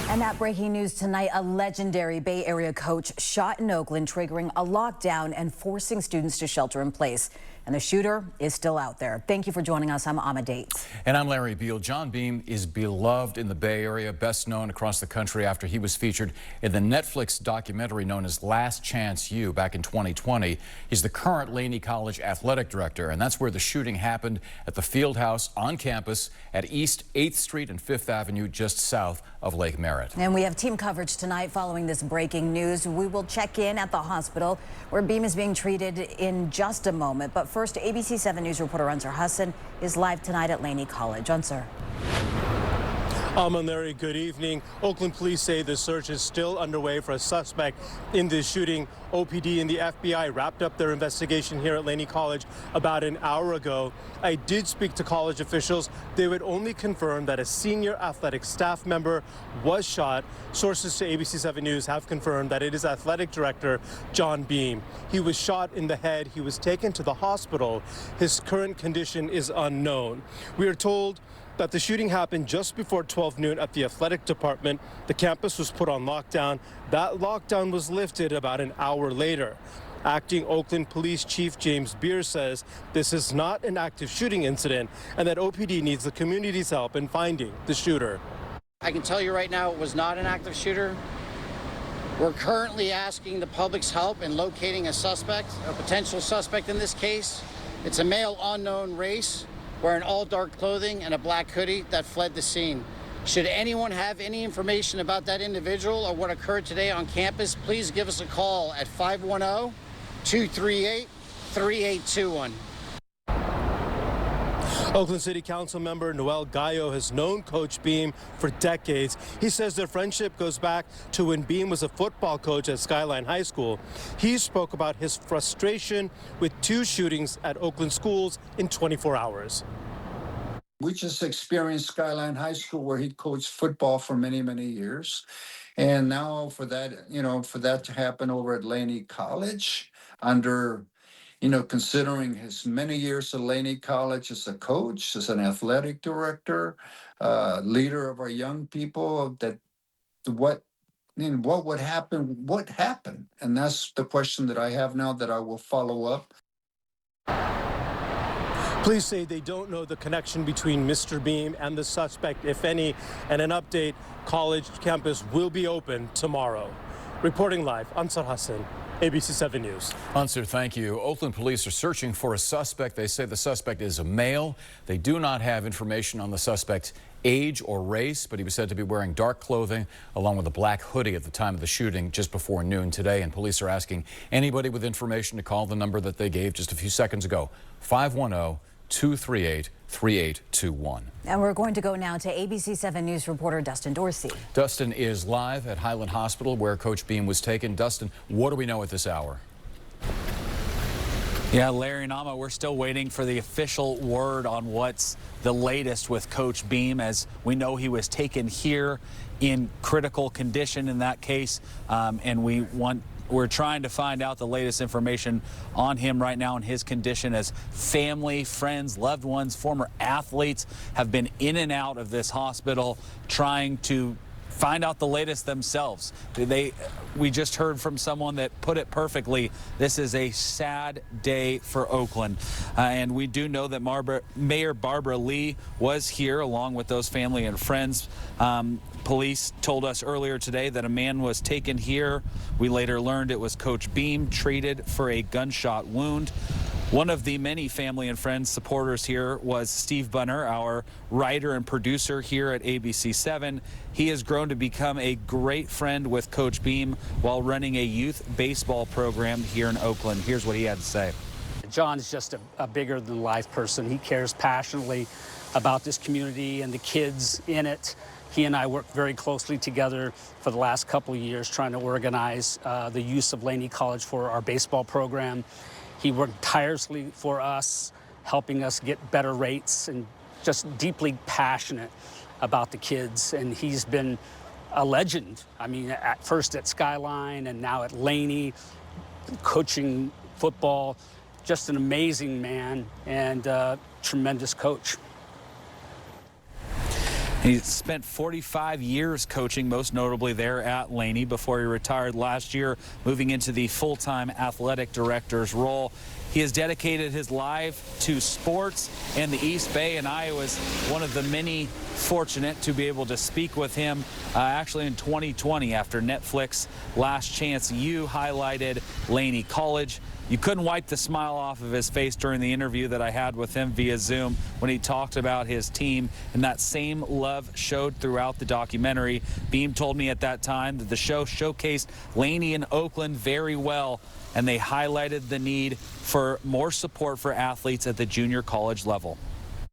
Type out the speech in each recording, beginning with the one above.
And that breaking news tonight, a legendary Bay Area coach shot in Oakland, triggering a lockdown and forcing students to shelter in place. And the shooter is still out there. Thank you for joining us. I'm Ama Dates. And I'm Larry Beal. John Beam is beloved in the Bay Area, best known across the country after he was featured in the Netflix documentary known as Last Chance U back in 2020. He's the current Laney College athletic director, and that's where the shooting happened, at the field house on campus at East 8th Street and 5th Avenue, just south of Lake Merritt. And we have team coverage tonight following this breaking news. We will check in at the hospital where Beam is being treated in just a moment. But first, ABC7 News reporter Unser Hassan is live tonight at Laney College. Unser. Larry, good evening. Oakland police say the search is still underway for a suspect in this shooting. OPD and the FBI wrapped up their investigation here at Laney College about an hour ago. I did speak to college officials. They would only confirm that a senior athletic staff member was shot. Sources to ABC7 News have confirmed that it is athletic director John Beam. He was shot in the head. He was taken to the hospital. His current condition is unknown. We are told that the shooting happened just before 12 noon at the athletic department. The campus was put on lockdown. That lockdown was lifted about an hour later. Acting Oakland Police Chief James Beer says this is not an active shooting incident and that OPD needs the community's help in finding the shooter. I can tell you right now it was not an active shooter. We're currently asking the public's help in locating a suspect, a potential suspect in this case. It's a male unknown race, wearing all dark clothing and a black hoodie that fled the scene. Should anyone have any information about that individual or what occurred today on campus, please give us a call at 510-238-3821. Oakland City Council member Noel Gallo has known Coach Beam for decades. He says their friendship goes back to when Beam was a football coach at Skyline High School. He spoke about his frustration with 2 shootings at Oakland schools in 24 hours. We just experienced Skyline High School where he coached football for many, many years. And now for that, for that to happen over at Laney College under considering his many years at Laney College as a coach, as an athletic director, leader of our young people, that what would happen? What happened? And that's the question that I have now that I will follow up. Police say they don't know the connection between Mr. Beam and the suspect, if any, and an update, college campus will be open tomorrow. Reporting live, Unser Hassan, ABC7 News. Unser, thank you. Oakland police are searching for a suspect. They say the suspect is a male. They do not have information on the suspect's age or race, but he was said to be wearing dark clothing along with a black hoodie at the time of the shooting just before noon today. And police are asking anybody with information to call the number that they gave just a few seconds ago, 510-238-3821. And we're going to go now to ABC7 News reporter Dustin Dorsey. Dustin is live at Highland Hospital where Coach Beam was taken. Dustin, what do we know at this hour? Yeah, Larry and Ama, we're still waiting for the official word on what's the latest with Coach Beam, as we know he was taken here in critical condition in that case, and we're trying to find out the latest information on him right now and his condition, as family, friends, loved ones, former athletes have been in and out of this hospital trying to find out the latest themselves. We just heard from someone that put it perfectly. This is a sad day for Oakland. And we do know that Mayor Barbara Lee was here along with those family and friends. Police told us earlier today that a man was taken here. We later learned it was Coach Beam, treated for a gunshot wound. One of the many family and friends supporters here was Steve Bunner, our writer and producer here at ABC7. He has grown to become a great friend with Coach Beam while running a youth baseball program here in Oakland. Here's what he had to say. John's just a bigger than life person. He cares passionately about this community and the kids in it. He and I worked very closely together for the last couple of years trying to organize the use of Laney College for our baseball program. He worked tirelessly for us, helping us get better rates, and just deeply passionate about the kids. And he's been a legend. I mean, at first at Skyline and now at Laney, coaching football. Just an amazing man and tremendous coach. He spent 45 years coaching, most notably there at Laney, before he retired last year, moving into the full-time athletic director's role. He has dedicated his life to sports and the East Bay, and I was one of the many fortunate to be able to speak with him actually in 2020 after Netflix Last Chance U highlighted Laney College. You couldn't wipe the smile off of his face during the interview that I had with him via Zoom when he talked about his team, and that same love showed throughout the documentary. Beam told me at that time that the show showcased Laney and Oakland very well, and they highlighted the need for more support for athletes at the junior college level.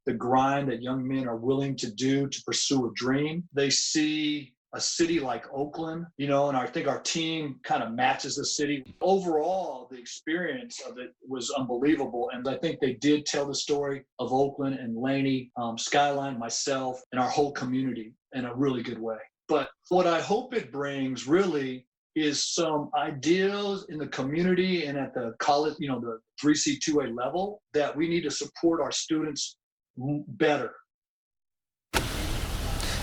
The grind that young men are willing to do to pursue a dream. They see a city like Oakland, and I think our team kind of matches the city. Overall, the experience of it was unbelievable. And I think they did tell the story of Oakland and Laney, Skyline, myself, and our whole community in a really good way. But what I hope it brings really is some ideas in the community and at the college, the 3C 2A level, that we need to support our students better.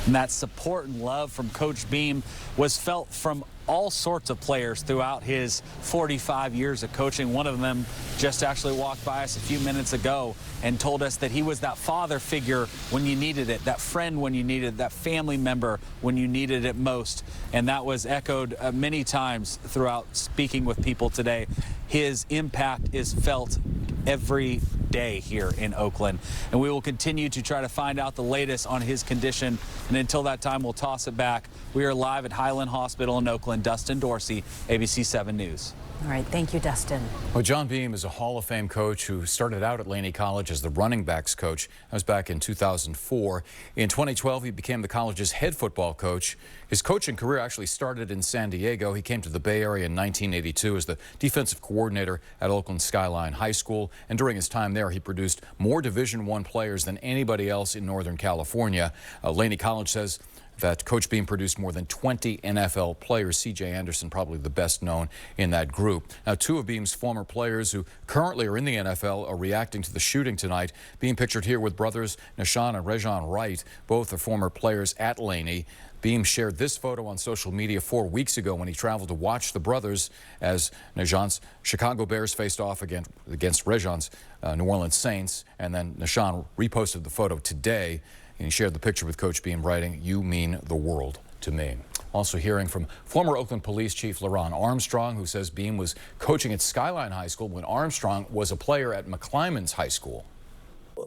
And that support and love from Coach Beam was felt from all sorts of players throughout his 45 years of coaching. One of them just actually walked by us a few minutes ago and told us that he was that father figure when you needed it, that friend when you needed it, that family member when you needed it most. And that was echoed many times throughout speaking with people today. His impact is felt every day here in Oakland, and we will continue to try to find out the latest on his condition. And until that time, we'll toss it back. We are live at Highland Hospital in Oakland. Dustin Dorsey, ABC7 News. All right, thank you, Dustin. Well, John Beam is a Hall of Fame coach who started out at Laney College as the running backs coach. That was back in 2004. In 2012, he became the college's head football coach. His coaching career actually started in San Diego. He came to the Bay Area in 1982 as the defensive coordinator at Oakland Skyline High School. And during his time there, he produced more Division I players than anybody else in Northern California. Laney College says that Coach Beam produced more than 20 NFL players. C.J. Anderson, probably the best known in that group. Now, two of Beam's former players who currently are in the NFL are reacting to the shooting tonight. Beam pictured here with brothers Nashawn and Rejon Wright. Both are former players at Laney. Beam shared this photo on social media 4 weeks ago when he traveled to watch the brothers as Nashawn's Chicago Bears faced off against Rejon's New Orleans Saints. And then Nashawn reposted the photo today. And he shared the picture with Coach Beam, writing, "You mean the world to me." Also hearing from former Oakland Police Chief LaRon Armstrong, who says Beam was coaching at Skyline High School when Armstrong was a player at McClymonds High School.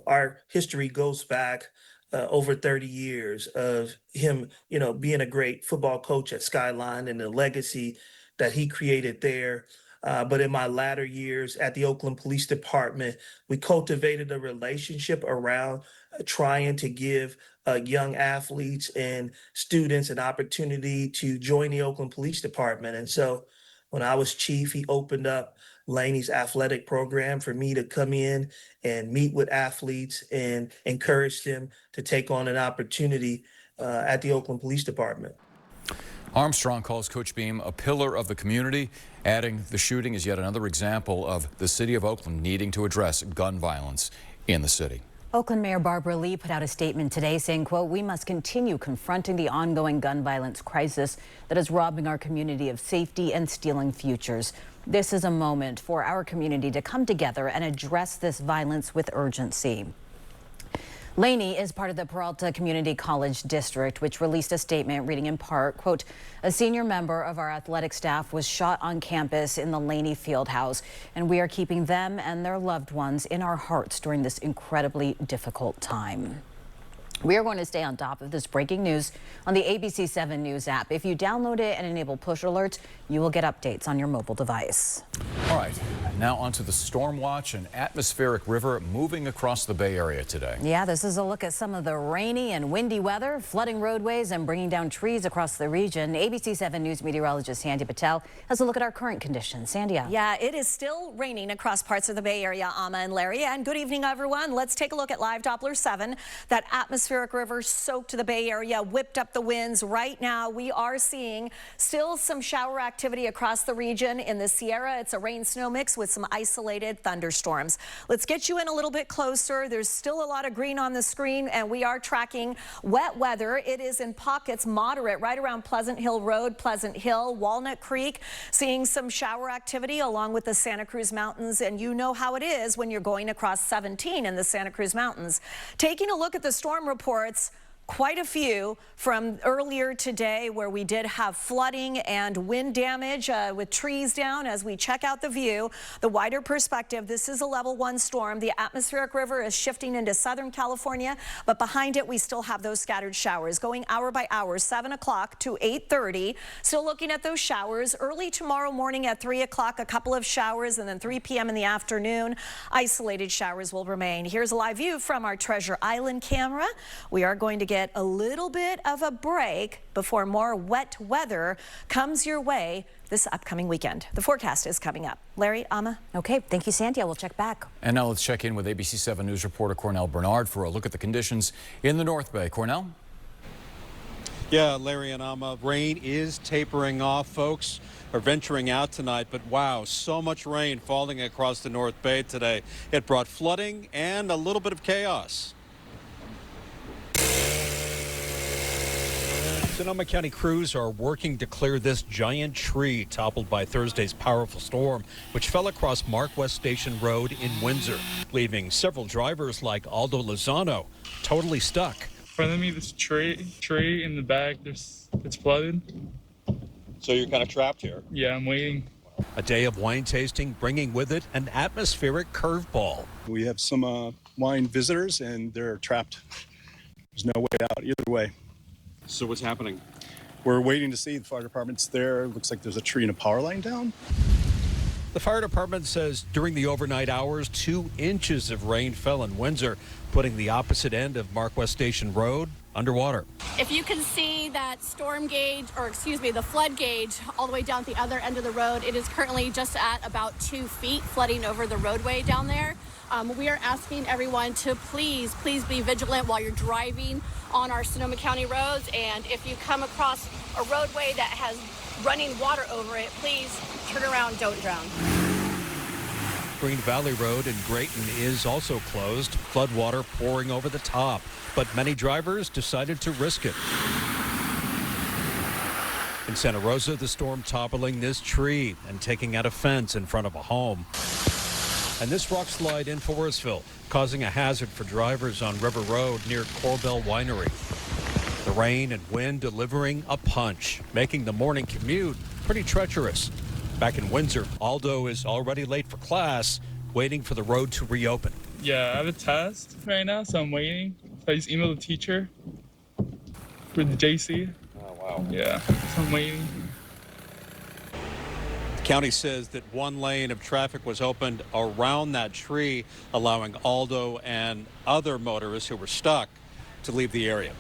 Our history goes back over 30 years of him, being a great football coach at Skyline and the legacy that he created there. But in my latter years at the Oakland Police Department, we cultivated a relationship around trying to give young athletes and students an opportunity to join the Oakland Police Department. And so when I was chief, he opened up Laney's athletic program for me to come in and meet with athletes and encourage them to take on an opportunity at the Oakland Police Department. Armstrong calls Coach Beam a pillar of the community, adding the shooting is yet another example of the city of Oakland needing to address gun violence in the city. Oakland Mayor Barbara Lee put out a statement today saying, quote, "We must continue confronting the ongoing gun violence crisis that is robbing our community of safety and stealing futures. This is a moment for our community to come together and address this violence with urgency." Laney is part of the Peralta Community College District, which released a statement reading in part, quote, "A senior member of our athletic staff was shot on campus in the Laney Fieldhouse, and we are keeping them and their loved ones in our hearts during this incredibly difficult time." We are going to stay on top of this breaking news on the ABC7 News app. If you download it and enable push alerts, you will get updates on your mobile device. All right, now onto the storm watch. An atmospheric river moving across the Bay Area today. Yeah, this is a look at some of the rainy and windy weather, flooding roadways and bringing down trees across the region. ABC7 News meteorologist Sandhya Patel has a look at our current conditions. Sandhya. Yeah, it is still raining across parts of the Bay Area, Amma and Larry. And good evening, everyone. Let's take a look at live Doppler 7. That atmospheric atmospheric river soaked the Bay Area, whipped up the winds. Right now, we are seeing still some shower activity across the region. In the Sierra, it's a rain-snow mix with some isolated thunderstorms. Let's get you in a little bit closer. There's still a lot of green on the screen, and we are tracking wet weather. It is in pockets moderate right around Pleasant Hill Road, Pleasant Hill, Walnut Creek, seeing some shower activity along with the Santa Cruz Mountains. And you know how it is when you're going across 17 in the Santa Cruz Mountains. Taking a look at the storm reports, quite a few from earlier today where we did have flooding and wind damage with trees down. As we check out the view, the wider perspective, this is a level 1 storm. The atmospheric river is shifting into Southern California, but behind it we still have those scattered showers going hour by hour, 7 o'clock to 8:30. Still looking at those showers. Early tomorrow morning at 3 o'clock, a couple of showers, and then 3 p.m. in the afternoon, isolated showers will remain. Here's a live view from our Treasure Island camera. We are going to get a little bit of a break before more wet weather comes your way this upcoming weekend. The forecast is coming up. Larry, Amma. Okay, thank you, Sandy. We'll check back. And now let's check in with ABC7 News reporter Cornell Bernard for a look at the conditions in the North Bay. Cornell? Yeah, Larry and Amma, rain is tapering off. Folks are venturing out tonight, but wow, so much rain falling across the North Bay today. It brought flooding and a little bit of chaos. Sonoma County crews are working to clear this giant tree toppled by Thursday's powerful storm, which fell across Mark West Station Road in Windsor, leaving several drivers like Aldo Lozano totally stuck. In front of me, this tray in the back, it's flooded. So you're kind of trapped here? Yeah, I'm waiting. A day of wine tasting, bringing with it an atmospheric curveball. We have some wine visitors, and they're trapped. There's no way out either way. So what's happening? We're waiting to see. The fire department's there. Looks like there's a tree and a power line down. The fire department says during the overnight hours, 2 inches of rain fell in Windsor, putting the opposite end of Mark West Station Road underwater. If you can see that storm gauge, or excuse me, the flood gauge all the way down at the other end of the road, it is currently just at about 2 feet flooding over the roadway down there. We are asking everyone to please be vigilant while you're driving on our Sonoma County roads. And if you come across a roadway that has running water over it, please turn around, don't drown. Green Valley Road in Grayton is also closed, floodwater pouring over the top, but many drivers decided to risk it. In Santa Rosa, the storm toppling this tree and taking out a fence in front of a home. And this rock slide in Forestville, causing a hazard for drivers on River Road near Corbell Winery. The rain and wind delivering a punch, making the morning commute pretty treacherous. Back in Windsor, Aldo is already late for class, waiting for the road to reopen. Yeah, I have a test right now, so I'm waiting. So I just emailed the teacher for the JC. Oh, wow. Yeah, so I'm waiting. County says that 1 lane of traffic was opened around that tree, allowing Aldo and other motorists who were stuck to leave the area.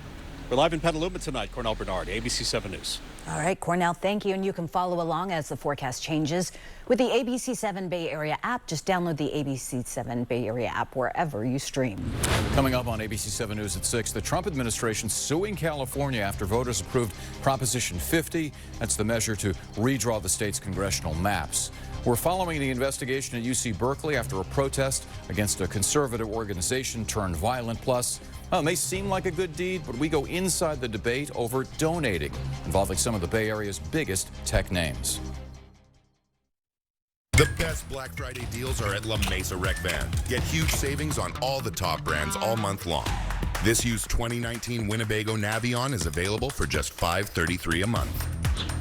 We're live in Petaluma tonight. Cornell Bernard, ABC7 News. All right, Cornell, thank you. And you can follow along as the forecast changes with the ABC7 Bay Area app. Just download the ABC7 Bay Area app wherever you stream. Coming up on ABC7 News at 6, the Trump administration suing California after voters approved Proposition 50. That's the measure to redraw the state's congressional maps. We're following the investigation at UC Berkeley after a protest against a conservative organization turned violent. Plus, it may seem like a good deed, but we go inside the debate over donating, involving some of the Bay Area's biggest tech names. The best Black Friday deals are at La Mesa Rec Van. Get huge savings on all the top brands all month long. This used 2019 Winnebago Navion is available for just $533 a month.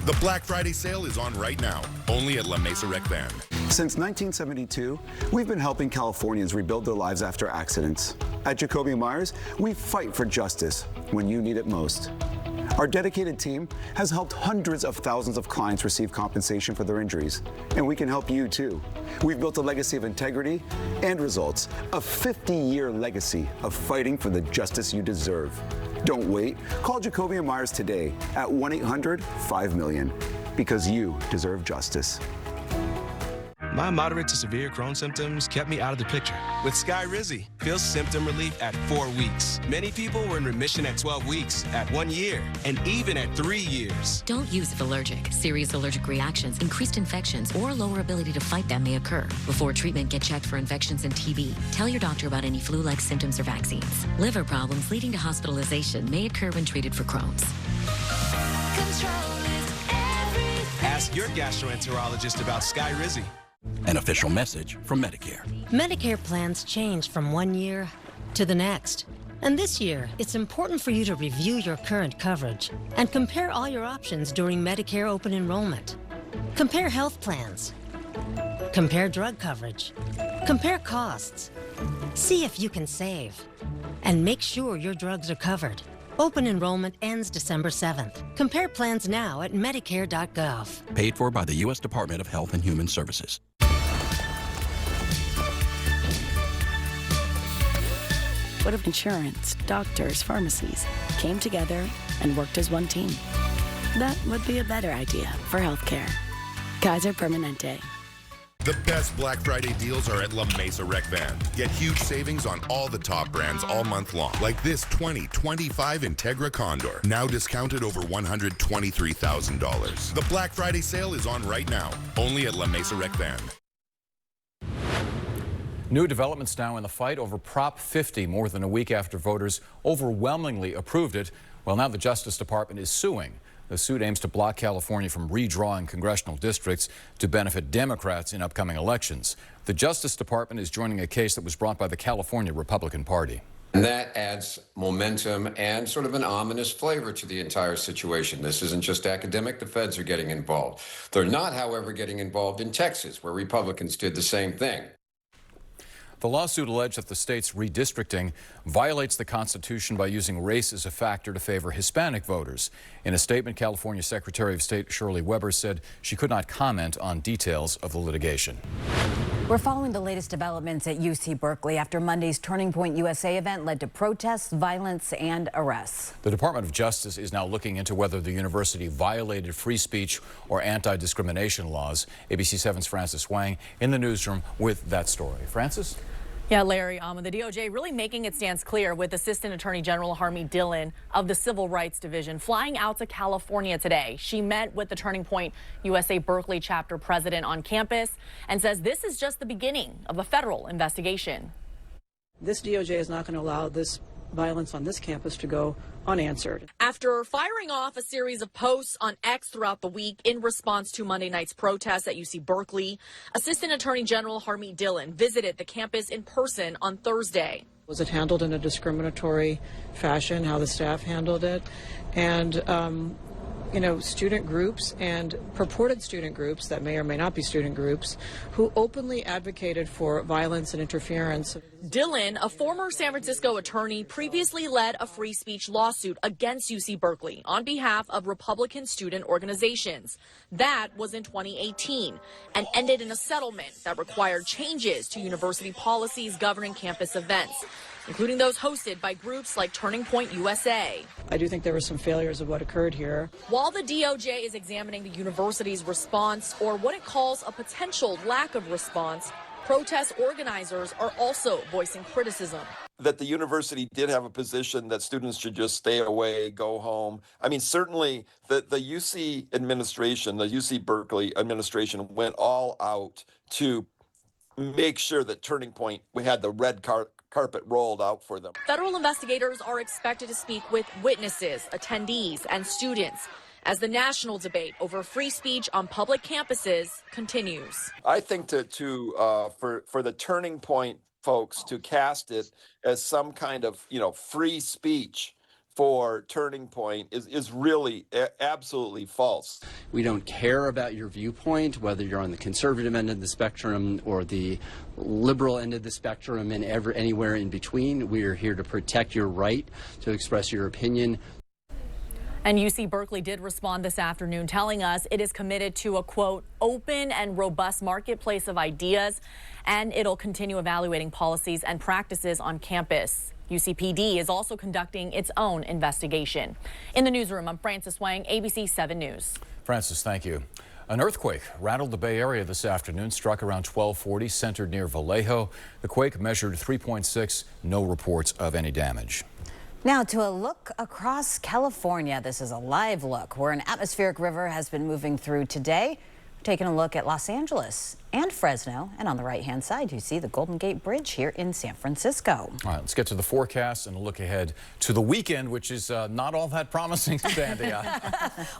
The Black Friday sale is on right now, only at La Mesa Rec Van. Since 1972, we've been helping Californians rebuild their lives after accidents. At Jacoby Myers, we fight for justice when you need it most. Our dedicated team has helped hundreds of thousands of clients receive compensation for their injuries, and we can help you too. We've built a legacy of integrity and results, a 50-year legacy of fighting for the justice you deserve. Don't wait. Call Jacoby Myers today at 1-800-5-million, because you deserve justice. My moderate to severe Crohn's symptoms kept me out of the picture. With Skyrizi, feel symptom relief at 4 weeks. Many people were in remission at 12 weeks, at 1 year, and even at 3 years. Don't use if allergic. Serious allergic reactions, increased infections, or lower ability to fight them may occur. Before treatment, get checked for infections and TB. Tell your doctor about any flu-like symptoms or vaccines. Liver problems leading to hospitalization may occur when treated for Crohn's. Ask your gastroenterologist about Skyrizi. An official message from Medicare. Medicare plans change from 1 year to the next. And this year, it's important for you to review your current coverage and compare all your options during Medicare open enrollment. Compare health plans. Compare drug coverage. Compare costs. See if you can save. And make sure your drugs are covered. Open enrollment ends December 7th. Compare plans now at Medicare.gov. Paid for by the U.S. Department of Health and Human Services. What if insurance, doctors, pharmacies came together and worked as one team? That would be a better idea for healthcare. Kaiser Permanente. The best Black Friday deals are at La Mesa Rec Van. Get huge savings on all the top brands all month long, like this 2025 Integra Condor, now discounted over $123,000. The Black Friday sale is on right now, only at La Mesa Rec Van. New developments now in the fight over Prop 50, more than a week after voters overwhelmingly approved it. Well, now the Justice Department is suing. The suit aims to block California from redrawing congressional districts to benefit Democrats in upcoming elections. The Justice Department is joining a case that was brought by the California Republican Party. And that adds momentum and sort of an ominous flavor to the entire situation. This isn't just academic. The feds are getting involved. They're not, however, getting involved in Texas, where Republicans did the same thing. The lawsuit alleged that the state's redistricting violates the Constitution by using race as a factor to favor Hispanic voters. In a statement, California Secretary of State Shirley Weber said she could not comment on details of the litigation. We're following the latest developments at UC Berkeley after Monday's Turning Point USA event led to protests, violence, and arrests. The Department of Justice is now looking into whether the university violated free speech or anti-discrimination laws. ABC7's Francis Wang in the newsroom with that story. Francis? Yeah, Larry, the DOJ really making its stance clear with Assistant Attorney General Harmie Dillon of the Civil Rights Division flying out to California today. She met with the Turning Point USA Berkeley chapter president on campus and says this is just the beginning of a federal investigation. This DOJ is not going to allow this violence on this campus to go unanswered. After firing off a series of posts on X throughout the week in response to Monday night's protests at UC Berkeley, Assistant Attorney General Harmie Dillon visited the campus in person on Thursday. Was it handled in a discriminatory fashion, how the staff handled it? And, student groups and purported student groups that may or may not be student groups who openly advocated for violence and interference. Dillon, a former San Francisco attorney, previously led a free speech lawsuit against UC Berkeley on behalf of Republican student organizations. That was in 2018 and ended in a settlement that required changes to university policies governing campus events, including those hosted by groups like Turning Point USA. I do think there were some failures of what occurred here. While the DOJ is examining the university's response, or what it calls a potential lack of response, protest organizers are also voicing criticism. That the university did have a position that students should just stay away, go home. I mean, certainly the UC administration, the UC Berkeley administration went all out to make sure that Turning Point, we had the red carpet rolled out for them. Federal investigators are expected to speak with witnesses, attendees, and students as the national debate over free speech on public campuses continues. I think for the Turning Point folks to cast it as some kind of free speech for Turning Point is really absolutely false. We don't care about your viewpoint, whether you're on the conservative end of the spectrum or the liberal end of the spectrum and anywhere in between. We are here to protect your right to express your opinion. And UC Berkeley did respond this afternoon, telling us it is committed to a, quote, open and robust marketplace of ideas, and it'll continue evaluating policies and practices on campus. UCPD is also conducting its own investigation. In the newsroom, I'm Francis Wang, ABC7 News. Francis, thank you. An earthquake rattled the Bay Area this afternoon, struck around 12:40, centered near Vallejo. The quake measured 3.6, no reports of any damage. Now to a look across California. This is a live look where an atmospheric river has been moving through today. We're taking a look at Los Angeles and Fresno, and on the right-hand side you see the Golden Gate Bridge here in San Francisco. All right, let's get to the forecast and a look ahead to the weekend, which is not all that promising, Sandy.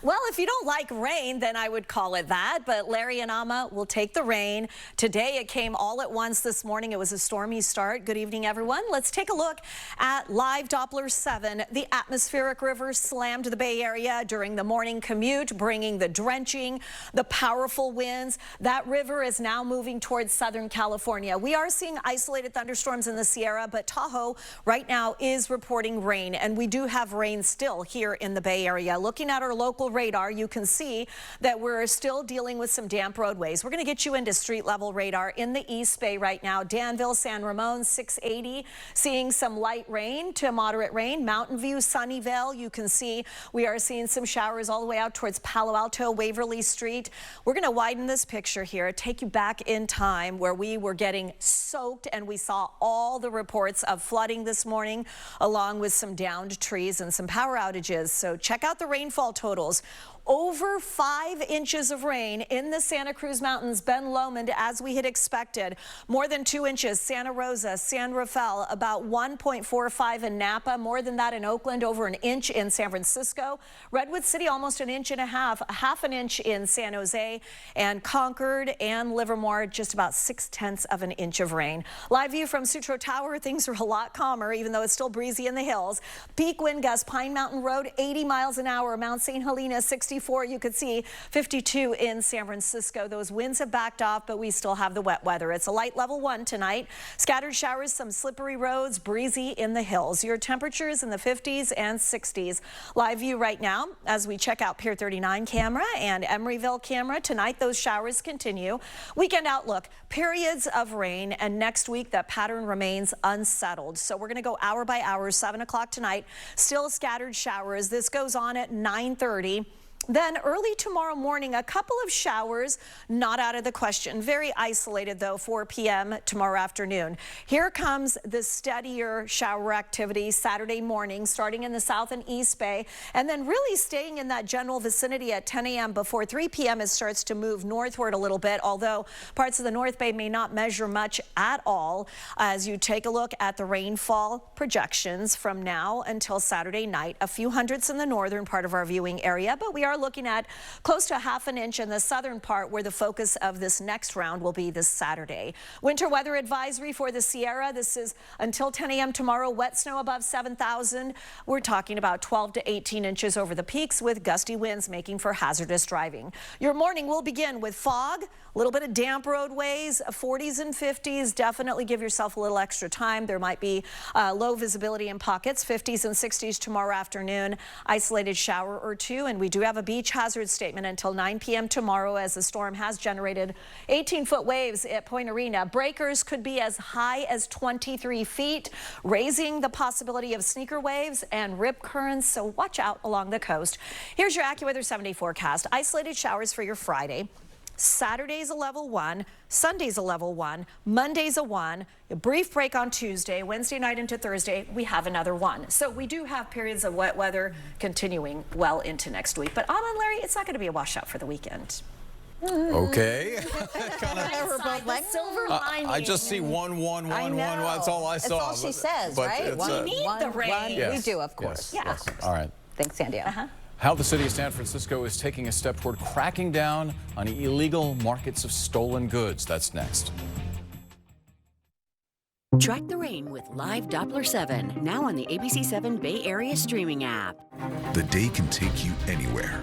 Well, if you don't like rain, then I would call it that, but Larry and Amma will take the rain. Today it came all at once this morning. It was a stormy start. Good evening, everyone. Let's take a look at live Doppler 7. The atmospheric river slammed the Bay Area during the morning commute, bringing the drenching, the powerful winds. That river is now moving towards Southern California. We are seeing isolated thunderstorms in the Sierra, but Tahoe right now is reporting rain, and we do have rain still here in the Bay Area. Looking at our local radar, you can see that we're still dealing with some damp roadways. We're going to get you into street level radar in the East Bay right now. Danville, San Ramon, 680, seeing some light rain to moderate rain. Mountain View, Sunnyvale, you can see we are seeing some showers all the way out towards Palo Alto, Waverly Street. We're going to widen this picture here, take you back in time where we were getting soaked, and we saw all the reports of flooding this morning, along with some downed trees and some power outages. So check out the rainfall totals. Over 5 inches of rain in the Santa Cruz Mountains, Ben Lomond, as we had expected. More than 2 inches, Santa Rosa, San Rafael, about 1.45 in Napa, more than that in Oakland, over an inch in San Francisco. Redwood City, almost an inch and a half an inch in San Jose, and Concord and Livermore, just about 0.6 of an inch of rain. Live view from Sutro Tower, things are a lot calmer, even though it's still breezy in the hills. Peak wind gust, Pine Mountain Road, 80 miles an hour, Mount St. Helena, 64. You could see 52 in San Francisco. Those winds have backed off, but we still have the wet weather. It's a light level 1 tonight. Scattered showers, some slippery roads, breezy in the hills. Your temperatures in the 50s and 60s. Live view right now as we check out Pier 39 camera and Emeryville camera. Tonight, those showers continue. Weekend outlook, periods of rain, and next week that pattern remains unsettled. So we're going to go hour by hour. 7 o'clock tonight, still scattered showers. This goes on at 9:30. Then early tomorrow morning, a couple of showers, not out of the question. Very isolated, though, 4 p.m. tomorrow afternoon. Here comes the steadier shower activity Saturday morning, starting in the South and East Bay, and then really staying in that general vicinity at 10 a.m. Before 3 p.m. it starts to move northward a little bit, although parts of the North Bay may not measure much at all. As you take a look at the rainfall projections from now until Saturday night, a few hundredths in the northern part of our viewing area, but we are looking at close to ½ an inch in the southern part, where the focus of this next round will be this Saturday. Winter weather advisory for the Sierra. This is until 10 a.m. tomorrow. Wet snow above 7,000. We're talking about 12 to 18 inches over the peaks, with gusty winds making for hazardous driving. Your morning will begin with fog, a little bit of damp roadways, 40s and 50s. Definitely give yourself a little extra time. There might be low visibility in pockets. 50s and 60s tomorrow afternoon. Isolated shower or two, and we do have a beach hazard statement until 9 p.m. tomorrow, as the storm has generated 18-foot waves at Point Arena. Breakers could be as high as 23 feet, raising the possibility of sneaker waves and rip currents, so watch out along the coast. Here's your AccuWeather 7-day forecast. Isolated showers for your Friday. Saturday's a level 1, Sunday's a level 1, Monday's a 1, a brief break on Tuesday, Wednesday night into Thursday, we have another 1. So we do have periods of wet weather continuing well into next week. But Anna and Larry, it's not going to be a washout for the weekend. Okay. We're both like, silver lining. I just see 1, 1, 1, 1. That's all I saw. That's all she says, right? We need the rain. Yes. We do, of course. Yes. Yeah. Of course. All right. Thanks, Sandy. How the city of San Francisco is taking a step toward cracking down on illegal markets of stolen goods. That's next. Track the rain with live Doppler 7, now on the ABC7 Bay Area streaming app. The day can take you anywhere.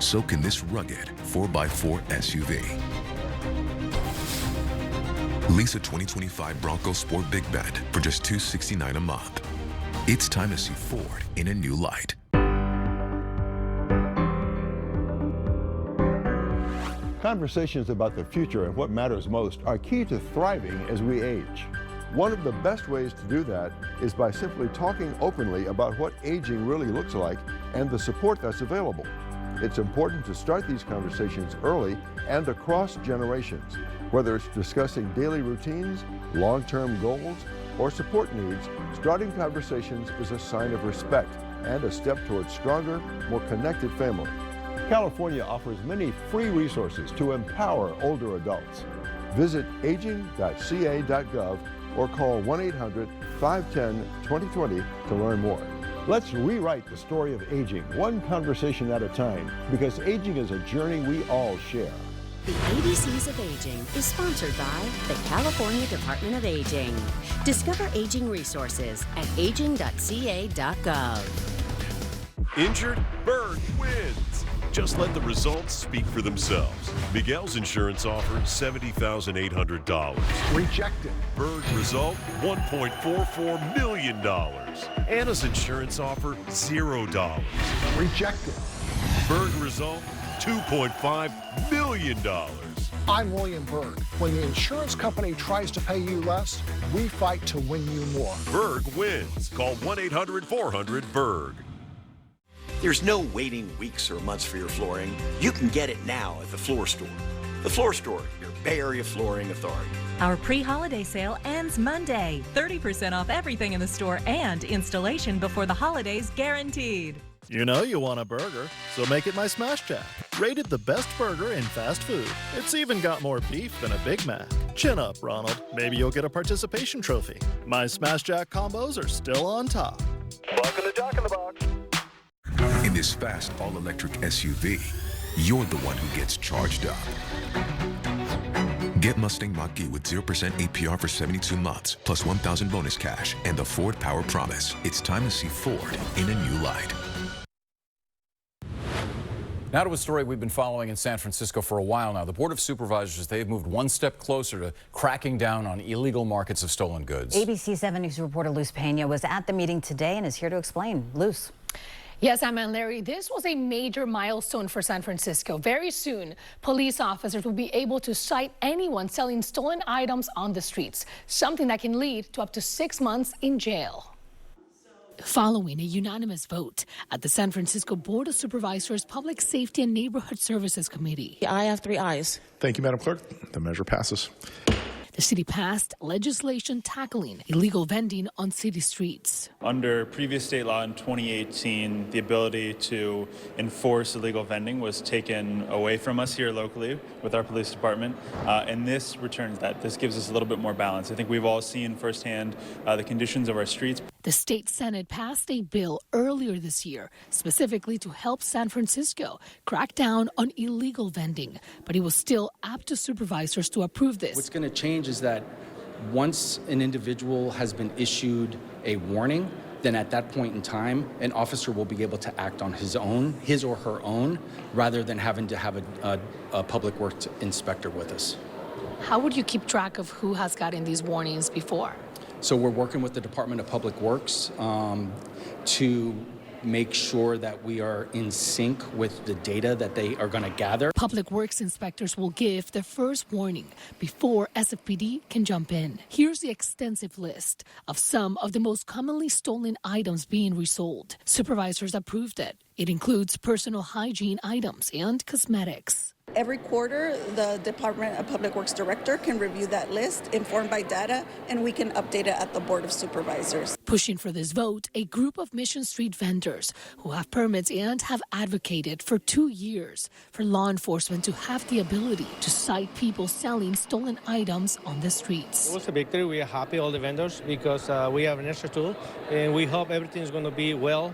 So can this rugged 4x4 SUV. Lease a 2025 Bronco Sport Big Bed for just $269 a month. It's time to see Ford in a new light. Conversations about the future and what matters most are key to thriving as we age. One of the best ways to do that is by simply talking openly about what aging really looks like and the support that's available. It's important to start these conversations early and across generations. Whether it's discussing daily routines, long-term goals, or support needs, starting conversations is a sign of respect and a step towards stronger, more connected family. California offers many free resources to empower older adults. Visit aging.ca.gov or call 1-800-510-2020 to learn more. Let's rewrite the story of aging, one conversation at a time, because aging is a journey we all share. The ABCs of Aging is sponsored by the California Department of Aging. Discover aging resources at aging.ca.gov. Injured? Berg wins. Just let the results speak for themselves. Miguel's insurance offer, $70,800. Rejected. Berg result, $1.44 million. Anna's insurance offer, $0. Rejected. Berg result, $2.5 million. I'm William Berg. When the insurance company tries to pay you less, we fight to win you more. Berg wins. Call 1-800-400-BERG. There's no waiting weeks or months for your flooring. You can get it now at the Floor Store. The Floor Store, your Bay Area flooring authority. Our pre-holiday sale ends Monday. 30% off everything in the store and installation before the holidays guaranteed. You know you want a burger, so make it my Smash Jack. Rated the best burger in fast food. It's even got more beef than a Big Mac. Chin up, Ronald. Maybe you'll get a participation trophy. My Smash Jack combos are still on top. Welcome to Jack in the Box. In this fast all-electric SUV, you're the one who gets charged up. Get Mustang Mach-E with 0% APR for 72 months, plus $1,000 bonus cash, and the Ford Power Promise. It's time to see Ford in a new light. Now to a story we've been following in San Francisco for a while now. The Board of Supervisors, they've moved one step closer to cracking down on illegal markets of stolen goods. ABC7 News reporter Luz Pena was at the meeting today and is here to explain. Luz. Yes, Emma and Larry, this was a major milestone for San Francisco. Very soon, police officers will be able to cite anyone selling stolen items on the streets, something that can lead to up to 6 months in jail. Following a unanimous vote at the San Francisco Board of Supervisors Public Safety and Neighborhood Services Committee. I have 3 ayes. Thank you, Madam Clerk. The measure passes. The city passed legislation tackling illegal vending on city streets. Under previous state law in 2018, the ability to enforce illegal vending was taken away from us here locally with our police department, and this returns that. This gives us a little bit more balance. I think we've all seen firsthand the conditions of our streets. The state Senate passed a bill earlier this year, specifically to help San Francisco crack down on illegal vending, but it was still up to supervisors to approve this. What's going to change is that once an individual has been issued a warning, then at that point in time, an officer will be able to act on his or her own, rather than having to have a public works inspector with us. How would you keep track of who has gotten these warnings before? So we're working with the Department of Public Works to make sure that we are in sync with the data that they are going to gather. Public Works inspectors will give the first warning before SFPD can jump in. Here's the extensive list of some of the most commonly stolen items being resold. Supervisors approved it. It includes personal hygiene items and cosmetics. Every quarter, the Department of Public Works Director can review that list, informed by data, and we can update it at the Board of Supervisors. Pushing for this vote, a group of Mission Street vendors who have permits and have advocated for 2 years for law enforcement to have the ability to cite people selling stolen items on the streets. It was a victory. We are happy, all the vendors, because we have an extra tool, and we hope everything is going to be well.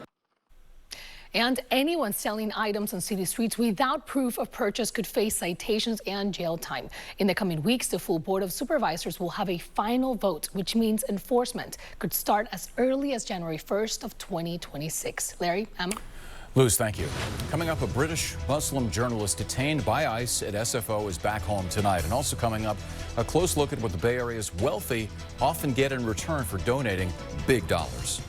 And anyone selling items on city streets without proof of purchase could face citations and jail time. In the coming weeks, the full Board of Supervisors will have a final vote, which means enforcement could start as early as January 1st of 2026. Larry, Emma. Luz, thank you. Coming up, a British Muslim journalist detained by ICE at SFO is back home tonight. And also coming up, a close look at what the Bay Area's wealthy often get in return for donating big dollars.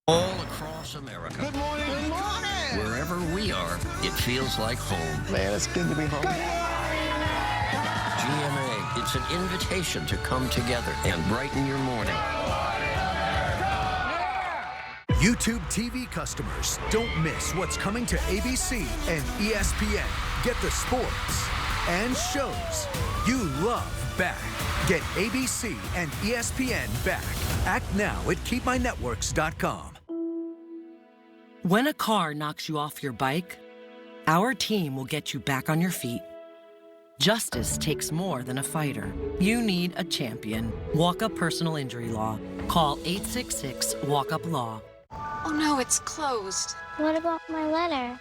All across America. Good morning. Good morning. Wherever we are, it feels like home. Man, it's good to be home. GMA, it's an invitation to come together and brighten your morning. YouTube TV customers, don't miss what's coming to ABC and ESPN. Get the sports and shows you love back. Get ABC and ESPN back. Act now at keepmynetworks.com. When a car knocks you off your bike, our team will get you back on your feet. Justice takes more than a fighter. You need a champion. Walk Up Personal Injury Law. Call 866-WALK-UP-LAW. Oh no, it's closed. What about my letter?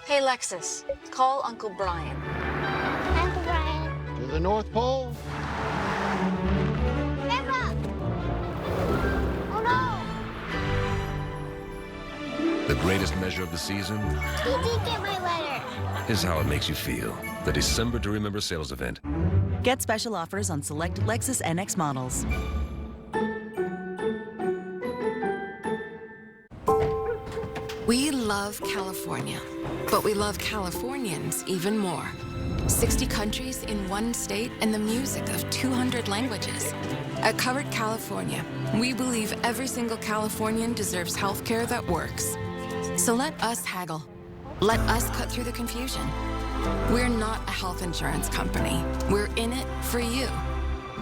Hey, Lexus, call Uncle Brian. Uncle Brian. To the North Pole? Peppa! Oh no! The greatest measure of the season He did get my letter. is how it makes you feel. The December to Remember sales event. Get special offers on select Lexus NX models. We love California, but we love Californians even more. 60 countries in one state and the music of 200 languages. At Covered California, we believe every single Californian deserves healthcare that works. So let us haggle. Let us cut through the confusion. We're not a health insurance company. We're in it for you.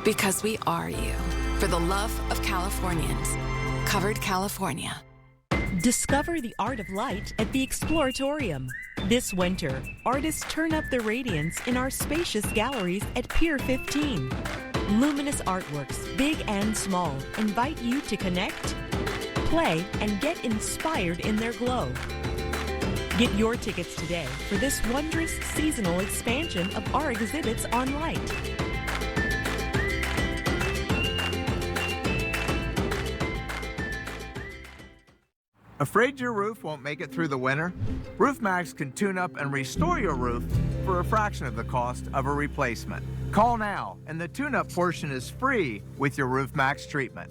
Because we are you. For the love of Californians. Covered California. Discover the art of light at the Exploratorium. This winter, artists turn up the radiance in our spacious galleries at Pier 15. Luminous artworks, big and small, invite you to connect, play, and get inspired in their glow. Get your tickets today for this wondrous seasonal expansion of our exhibits on light. Afraid your roof won't make it through the winter? RoofMax can tune up and restore your roof for a fraction of the cost of a replacement. Call now, and the tune-up portion is free with your RoofMax treatment.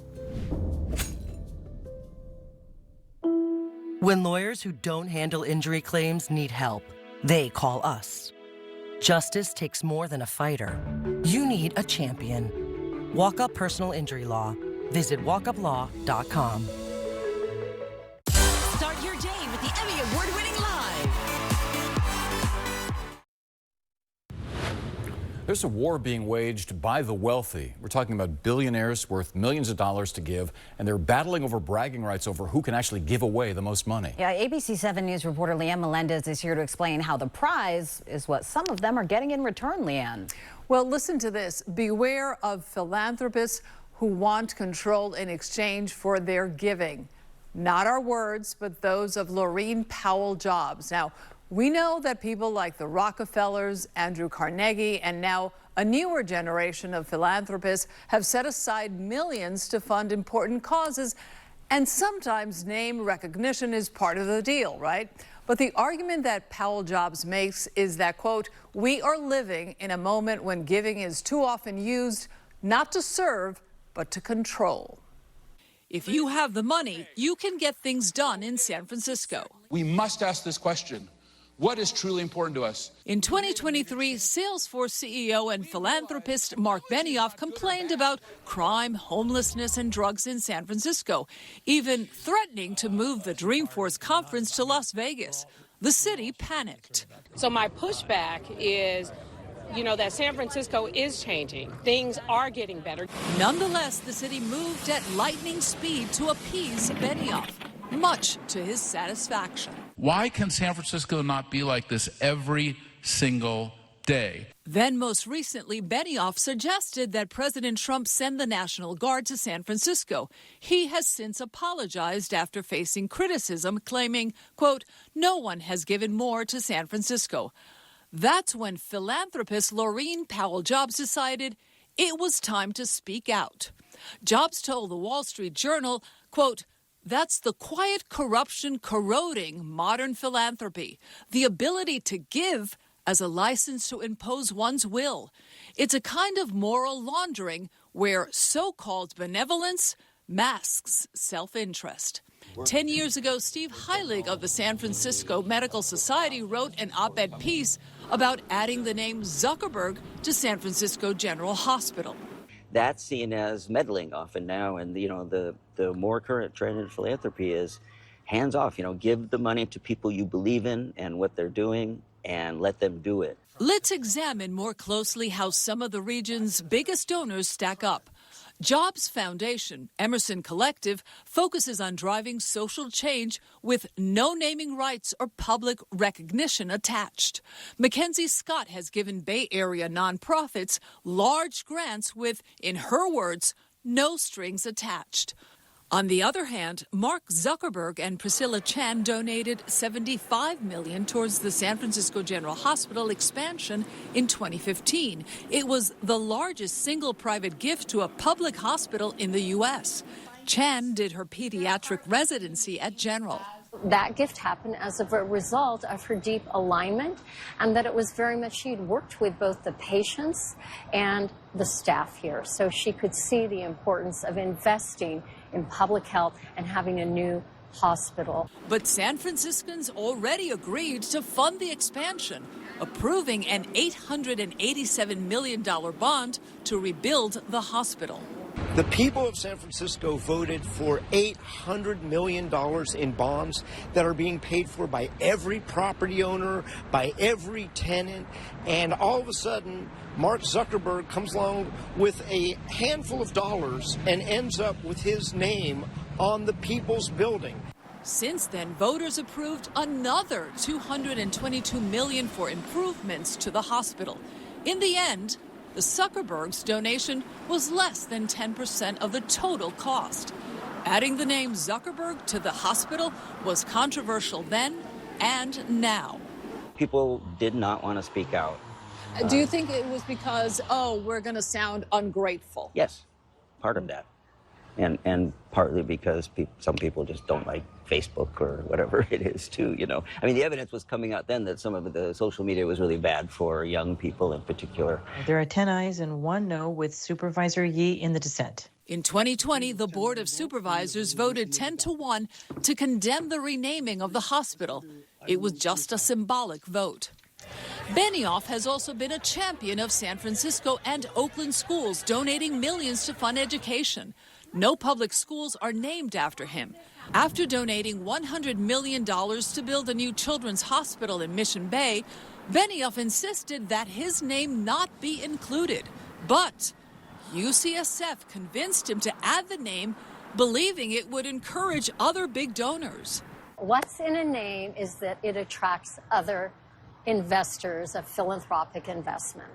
When lawyers who don't handle injury claims need help, they call us. Justice takes more than a fighter. You need a champion. Walk Up Personal Injury Law. Visit walkuplaw.com. Start your day with the Emmy Award-winning Live. There's a war being waged by the wealthy. We're talking about billionaires worth millions of dollars to give, and they're battling over bragging rights over who can actually give away the most money. Yeah, ABC7 News reporter Leanne Melendez is here to explain how the prize is what some of them are getting in return, Leanne. Well, listen to this. Beware of philanthropists who want control in exchange for their giving. Not our words, but those of Laurene Powell Jobs. Now, we know that people like the Rockefellers, Andrew Carnegie, and now a newer generation of philanthropists have set aside millions to fund important causes, and sometimes name recognition is part of the deal, right? But the argument that Powell Jobs makes is that, quote, we are living in a moment when giving is too often used not to serve, but to control. If you have the money, you can get things done in San Francisco. We must ask this question. What is truly important to us? In 2023, Salesforce CEO and philanthropist Mark Benioff complained about crime, homelessness, and drugs in San Francisco, even threatening to move the Dreamforce conference to Las Vegas. The city panicked. So my pushback is, that San Francisco is changing. Things are getting better. Nonetheless, the city moved at lightning speed to appease Benioff, much to his satisfaction. Why can San Francisco not be like this every single day? Then most recently, Benioff suggested that President Trump send the National Guard to San Francisco. He has since apologized after facing criticism, claiming, quote, no one has given more to San Francisco. That's when philanthropist Laurene Powell Jobs decided it was time to speak out. Jobs told the Wall Street Journal, quote, that's the quiet corruption corroding modern philanthropy, the ability to give as a license to impose one's will. It's a kind of moral laundering where so-called benevolence masks self-interest. 10 years ago, Steve Heilig of the San Francisco Medical Society wrote an op-ed piece about adding the name Zuckerberg to San Francisco General Hospital. That's seen as meddling often now, and the more current trend in philanthropy is hands off, give the money to people you believe in and what they're doing and let them do it. Let's examine more closely how some of the region's biggest donors stack up. Jobs Foundation, Emerson Collective, focuses on driving social change with no naming rights or public recognition attached. Mackenzie Scott has given Bay Area nonprofits large grants with, in her words, no strings attached. On the other hand, Mark Zuckerberg and Priscilla Chan donated $75 million towards the San Francisco General Hospital expansion in 2015. It was the largest single private gift to a public hospital in the U.S. Chan did her pediatric residency at General. That gift happened as a result of her deep alignment, and that it was very much she'd worked with both the patients and the staff here, so she could see the importance of investing in public health and having a new hospital. But San Franciscans already agreed to fund the expansion, approving an $887 million bond to rebuild the hospital. The people of San Francisco voted for $800 million in bonds that are being paid for by every property owner, by every tenant, and all of a sudden, Mark Zuckerberg comes along with a handful of dollars and ends up with his name on the People's Building. Since then, voters approved another $222 million for improvements to the hospital. In the end, the Zuckerbergs' donation was less than 10% of the total cost. Adding the name Zuckerberg to the hospital was controversial then and now. People did not want to speak out. Do you think it was because, we're going to sound ungrateful? Yes, part of that. And partly because some people just don't like Facebook or whatever it is, too, I mean, the evidence was coming out then that some of the social media was really bad for young people in particular. There are 10 ayes and 1 no, with Supervisor Yee in the dissent. In 2020, the Board of Supervisors voted 10-1 to condemn the renaming of the hospital. It was just a symbolic vote. Benioff has also been a champion of San Francisco and Oakland schools, donating millions to fund education. No public schools are named after him. After donating $100 million to build a new children's hospital in Mission Bay, Benioff insisted that his name not be included. But UCSF convinced him to add the name, believing it would encourage other big donors. What's in a name is that it attracts other investors of philanthropic investment.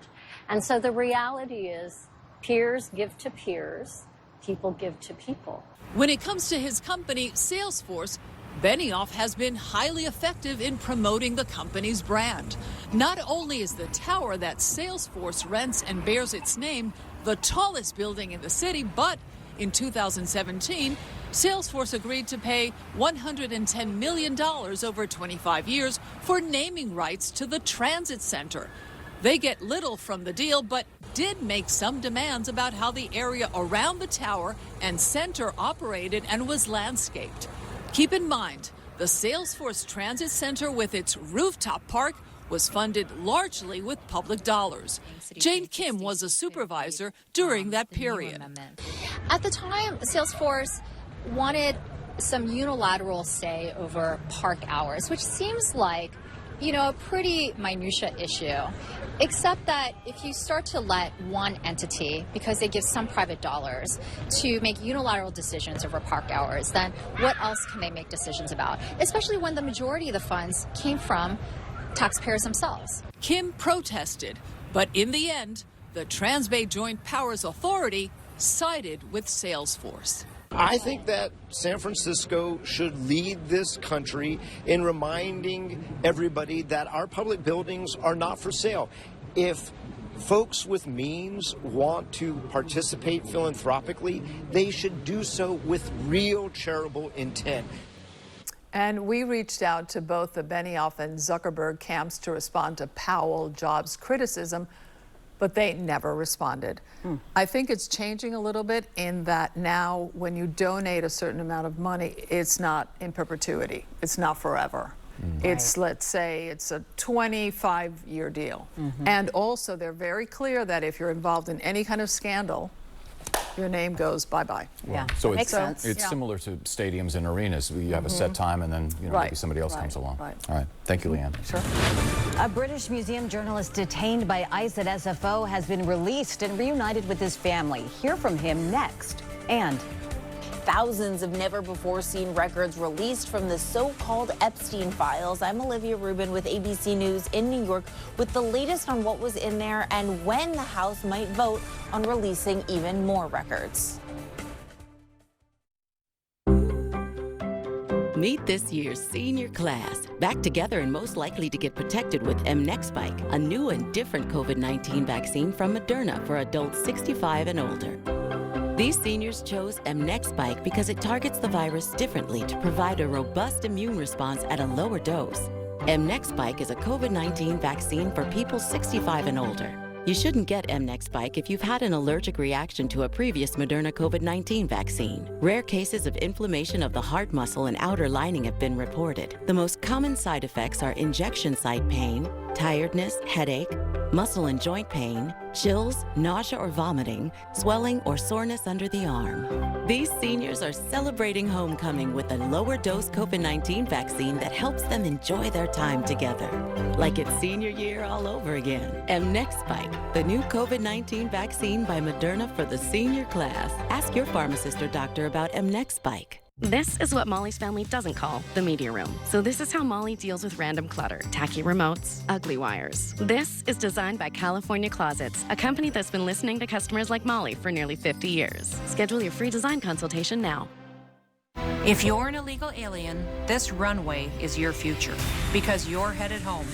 And so the reality is peers give to peers, people give to people. When it comes to his company, Salesforce, Benioff has been highly effective in promoting the company's brand. Not only is the tower that Salesforce rents and bears its name the tallest building in the city, but in 2017, Salesforce agreed to pay $110 million over 25 years for naming rights to the transit center. They get little from the deal, but did make some demands about how the area around the tower and center operated and was landscaped. Keep in mind, the Salesforce Transit Center with its rooftop park was funded largely with public dollars. Jane Kim was a supervisor during that period. At the time, Salesforce wanted some unilateral say over park hours, which seems like, a pretty minutia issue, except that if you start to let one entity, because they give some private dollars, to make unilateral decisions over park hours, then what else can they make decisions about? Especially when the majority of the funds came from taxpayers themselves. Kim protested, but in the end, the Transbay Joint Powers Authority sided with Salesforce. I think that San Francisco should lead this country in reminding everybody that our public buildings are not for sale. If folks with means want to participate philanthropically, they should do so with real charitable intent. And we reached out to both the Benioff and Zuckerberg camps to respond to Powell Jobs' criticism, but they never responded. I think it's changing a little bit in that now when you donate a certain amount of money, it's not in perpetuity. It's not forever. It's, let's say, it's a 25-year deal. And also, they're very clear that if you're involved in any kind of scandal, your name goes bye-bye. Yeah, So makes sense. It's similar to stadiums and arenas. You have a set time, and then maybe somebody else comes along. Right. All right. Thank you, Leanne. Sure. A British museum journalist detained by ICE at SFO has been released and reunited with his family. Hear from him next. And thousands of never-before-seen records released from the so-called Epstein files. I'm Olivia Rubin with ABC News in New York with the latest on what was in there and when the House might vote on releasing even more records. Meet this year's senior class, back together and most likely to get protected with mNEXSpike, a new and different COVID-19 vaccine from Moderna for adults 65 and older. These seniors chose mNEXSpike because it targets the virus differently to provide a robust immune response at a lower dose. mNEXSpike is a COVID-19 vaccine for people 65 and older. You shouldn't get mNEXSpike if you've had an allergic reaction to a previous Moderna COVID-19 vaccine. Rare cases of inflammation of the heart muscle and outer lining have been reported. The most common side effects are injection site pain, tiredness, headache, muscle and joint pain, chills, nausea or vomiting, swelling or soreness under the arm. These seniors are celebrating homecoming with a lower dose COVID-19 vaccine that helps them enjoy their time together. Like it's senior year all over again. mNEXSpike, the new COVID-19 vaccine by Moderna for the senior class. Ask your pharmacist or doctor about mNEXSpike. This is what Molly's family doesn't call the media room. So this is how Molly deals with random clutter, tacky remotes, ugly wires. This is designed by California Closets, a company that's been listening to customers like Molly for nearly 50 years. Schedule your free design consultation now. If you're an illegal alien, this runway is your future because you're headed home.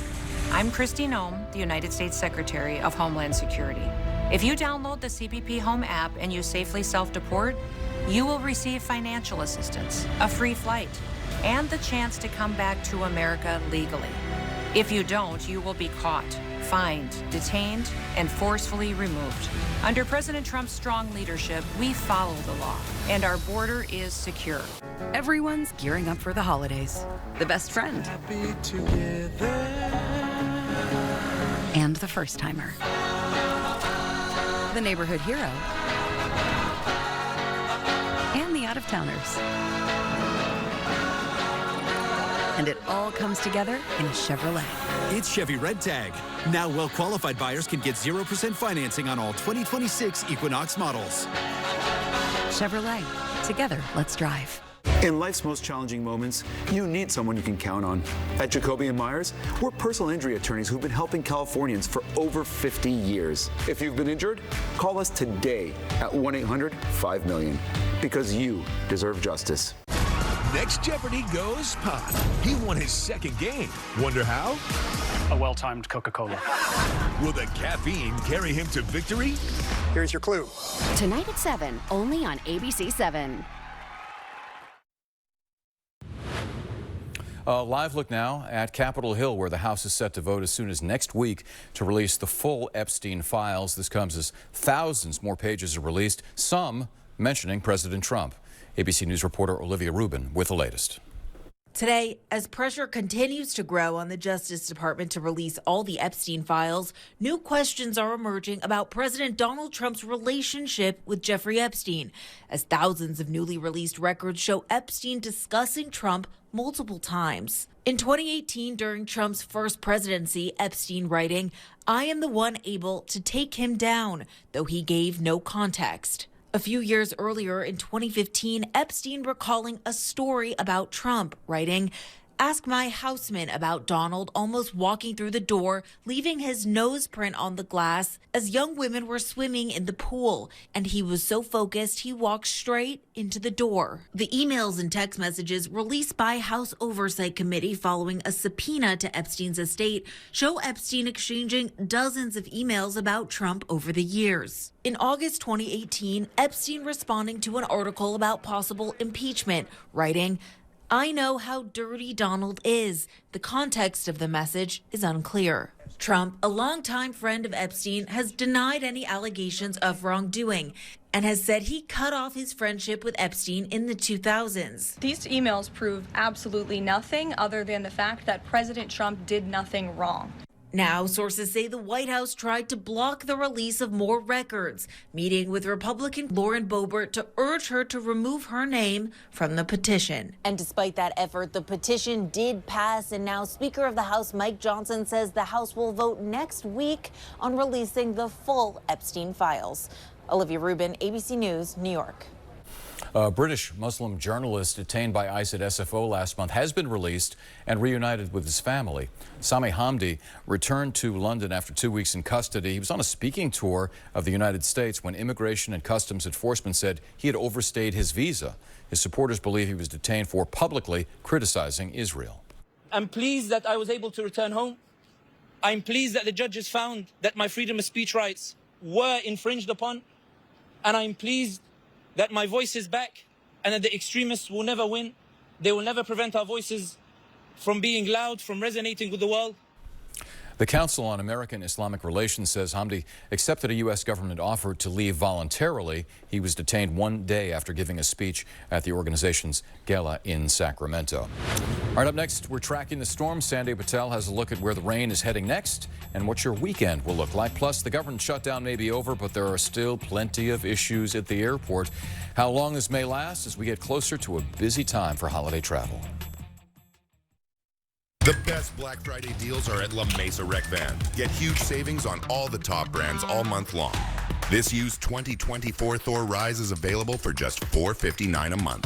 I'm Christine Ohm, the United States Secretary of Homeland Security. If you download the CBP Home app and you safely self-deport, you will receive financial assistance, a free flight, and the chance to come back to America legally. If you don't, you will be caught, fined, detained, and forcefully removed. Under President Trump's strong leadership, we follow the law, and our border is secure. Everyone's gearing up for the holidays. The best friend. And the first timer. The neighborhood hero. And the out-of-towners. And it all comes together in a Chevrolet. It's Chevy Red Tag. Now well-qualified buyers can get 0% financing on all 2026 Equinox models. Chevrolet. Together, let's drive. In life's most challenging moments, you need someone you can count on. At Jacoby & Myers, we're personal injury attorneys who've been helping Californians for over 50 years. If you've been injured, call us today at 1-800-5-million, because you deserve justice. Next Jeopardy goes Pop. He won his second game. Wonder how? A well-timed Coca-Cola. Will the caffeine carry him to victory? Here's your clue. Tonight at 7, only on ABC7. A live look now at Capitol Hill, where the House is set to vote as soon as next week to release the full Epstein files. This comes as thousands more pages are released, some mentioning President Trump. ABC News reporter Olivia Rubin with the latest. Today, as pressure continues to grow on the Justice Department to release all the Epstein files, new questions are emerging about President Donald Trump's relationship with Jeffrey Epstein, as thousands of newly released records show Epstein discussing Trump multiple times. In 2018, during Trump's first presidency, Epstein writing, "I am the one able to take him down," though he gave no context. A few years earlier, in 2015, Epstein recalling a story about Trump, writing, "Ask my houseman about Donald almost walking through the door, leaving his nose print on the glass as young women were swimming in the pool, and he was so focused he walked straight into the door." The emails and text messages released by House Oversight Committee following a subpoena to Epstein's estate show Epstein exchanging dozens of emails about Trump over the years. In August 2018, Epstein responding to an article about possible impeachment, writing, "I know how dirty Donald is." The context of the message is unclear. Trump, a longtime friend of Epstein, has denied any allegations of wrongdoing and has said he cut off his friendship with Epstein in the 2000s. These emails prove absolutely nothing other than the fact that President Trump did nothing wrong. Now, sources say the White House tried to block the release of more records, meeting with Republican Lauren Boebert to urge her to remove her name from the petition. And despite that effort, the petition did pass, and now Speaker of the House Mike Johnson says the House will vote next week on releasing the full Epstein files. Olivia Rubin, ABC News, New York. A British Muslim journalist detained by ICE at SFO last month has been released and reunited with his family. Sami Hamdi returned to London after 2 weeks in custody. He was on a speaking tour of the United States when Immigration and Customs Enforcement said he had overstayed his visa. His supporters believe he was detained for publicly criticizing Israel. I'm pleased that I was able to return home. I'm pleased that the judges found that my freedom of speech rights were infringed upon. And I'm pleased that my voice is back and that the extremists will never win. They will never prevent our voices from being loud, from resonating with the world. The Council on American Islamic Relations says Hamdi accepted a U.S. government offer to leave voluntarily. He was detained 1 day after giving a speech at the organization's gala in Sacramento. All right, up next, we're tracking the storm. Sandy Patel has a look at where the rain is heading next and what your weekend will look like. Plus, the government shutdown may be over, but there are still plenty of issues at the airport. How long this may last as we get closer to a busy time for holiday travel. The best Black Friday deals are at La Mesa Rec Van. Get huge savings on all the top brands all month long. This used 2024 Thor Rise is available for just $459 a month.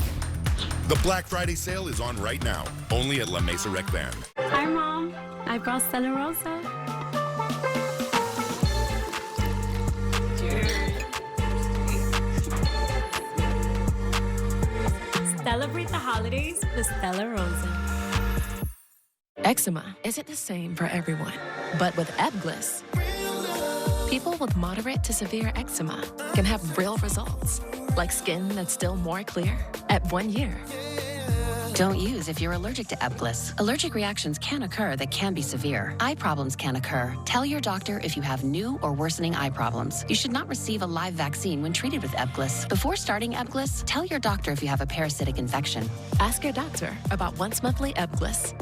The Black Friday sale is on right now, only at La Mesa Rec Van. Hi, Mom. I brought Stella Rosa. Celebrate the holidays with Stella Rosa. Eczema isn't the same for everyone, but with Ebglyss, people with moderate to severe eczema can have real results, like skin that's still more clear at 1 year. Don't use if you're allergic to Ebglyss. Allergic reactions can occur that can be severe. Eye problems can occur. Tell your doctor if you have new or worsening eye problems. You should not receive a live vaccine when treated with Ebglyss. Before starting Ebglyss, tell your doctor if you have a parasitic infection. Ask your doctor about once monthly Ebglyss.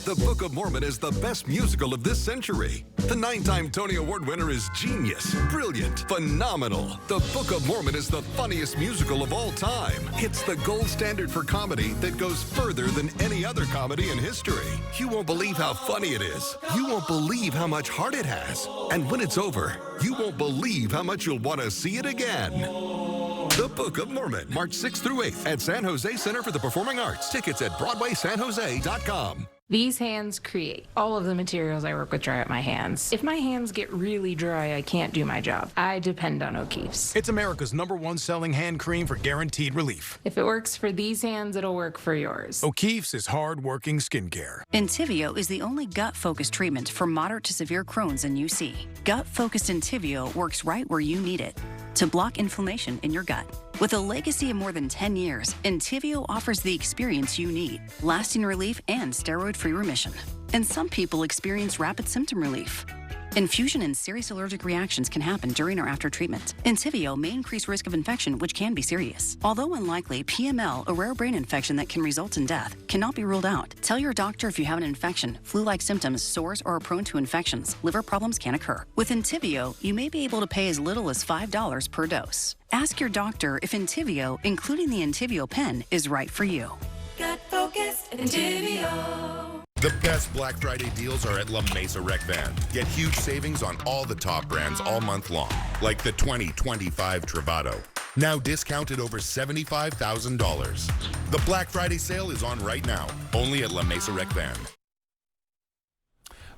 The Book of Mormon is the best musical of this century. The 9-time Tony Award winner is genius, brilliant, phenomenal. The Book of Mormon is the funniest musical of all time. It's the gold standard for comedy that goes further than any other comedy in history. You won't believe how funny it is. You won't believe how much heart it has. And when it's over, you won't believe how much you'll want to see it again. The Book of Mormon, March 6th through 8th at San Jose Center for the Performing Arts. Tickets at BroadwaySanJose.com. These hands create. All of the materials I work with dry out my hands. If my hands get really dry, I can't do my job. I depend on O'Keeffe's. It's America's #1 selling hand cream for guaranteed relief. If it works for these hands, it'll work for yours. O'Keeffe's is hard-working skincare. Entyvio is the only gut-focused treatment for moderate to severe Crohn's and UC. Gut-focused Entyvio works right where you need it to block inflammation in your gut. With a legacy of more than 10 years, Entyvio offers the experience you need, lasting relief and steroid-free remission. And some people experience rapid symptom relief. Infusion and serious allergic reactions can happen during or after treatment. Entyvio may increase risk of infection, which can be serious. Although unlikely, PML, a rare brain infection that can result in death, cannot be ruled out. Tell your doctor if you have an infection, flu-like symptoms, sores, or are prone to infections. Liver problems can occur. With Entyvio, you may be able to pay as little as $5 per dose. Ask your doctor if Entyvio, including the Entyvio pen, is right for you. Gut focused Entyvio. The best Black Friday deals are at La Mesa Rec Van. Get huge savings on all the top brands all month long, like the 2025 Travado. Now discounted over $75,000. The Black Friday sale is on right now, only at La Mesa Rec Van.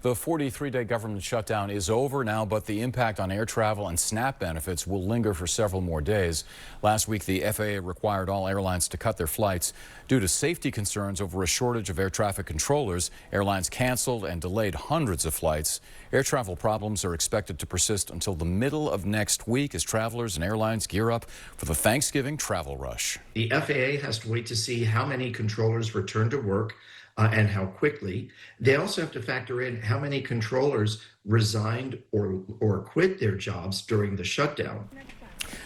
The 43-day government shutdown is over now, but the impact on air travel and SNAP benefits will linger for several more days. Last week, the FAA required all airlines to cut their flights due to safety concerns over a shortage of air traffic controllers. Airlines canceled and delayed hundreds of flights. Air travel problems are expected to persist until the middle of next week as travelers and airlines gear up for the Thanksgiving travel rush. The FAA has to wait to see how many controllers return to work and how quickly. They also have to factor in how many controllers resigned or quit their jobs during the shutdown.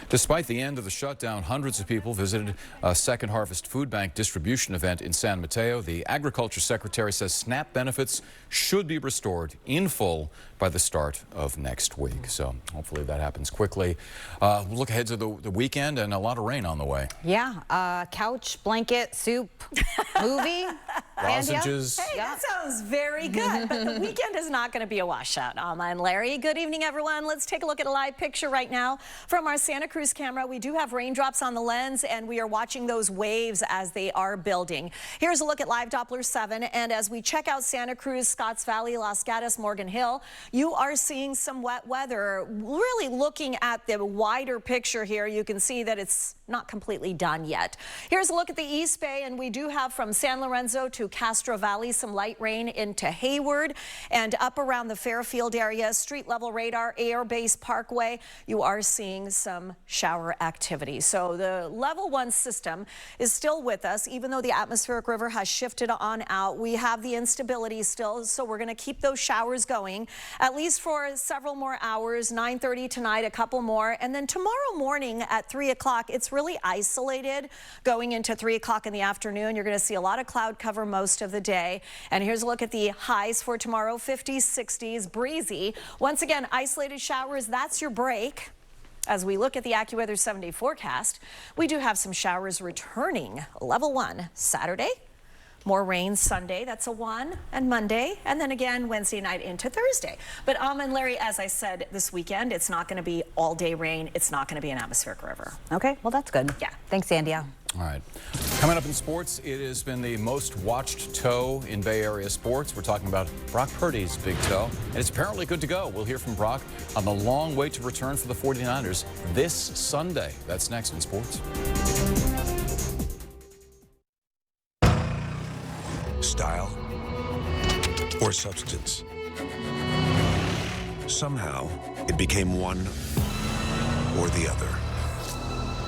Despite the end of the shutdown, hundreds of people visited a Second Harvest Food Bank distribution event in San Mateo. The Agriculture Secretary says SNAP benefits should be restored in full by the start of next week. So hopefully that happens quickly. We'll look ahead to the weekend and a lot of rain on the way. Yeah, couch, blanket, soup, movie. Lozenges. Hey, that sounds very good, but the weekend is not going to be a washout. Alma and Larry, good evening, everyone. Let's take a look at a live picture right now from our Santa Cruz camera. We do have raindrops on the lens, and we are watching those waves as they are building. Here's a look at Live Doppler 7, and as we check out Santa Cruz, Scotts Valley, Los Gatos, Morgan Hill, you are seeing some wet weather. Really looking at the wider picture here, you can see that it's not completely done yet. Here's a look at the East Bay, and we do have from San Lorenzo to Castro Valley some light rain into Hayward and up around the Fairfield area. Street level radar, Air Base Parkway, you are seeing some shower activity. So the level 1 system is still with us, even though the atmospheric river has shifted on out. We have the instability still, so we're going to keep those showers going at least for several more hours. 9:30 tonight, a couple more, and then tomorrow morning at 3 o'clock, it's really isolated. Going into 3 o'clock in the afternoon, you're going to see a lot of cloud cover most of the day. And here's a look at the highs for tomorrow: 50s, 60s, breezy. Once again, isolated showers, that's your break. As we look at the AccuWeather 7-day forecast, we do have some showers returning. Level 1 Saturday. More rain Sunday, that's a 1, and Monday, and then again Wednesday night into Thursday. But and Larry, as I said, this weekend, it's not going to be all day rain. It's not going to be an atmospheric river. Okay, well, that's good. Yeah. Thanks, Andrea. All right. Coming up in sports, it has been the most watched toe in Bay Area sports. We're talking about Brock Purdy's big toe, and it's apparently good to go. We'll hear from Brock on the long wait to return for the 49ers this Sunday. That's next in sports. Style or substance. Somehow, it became one or the other.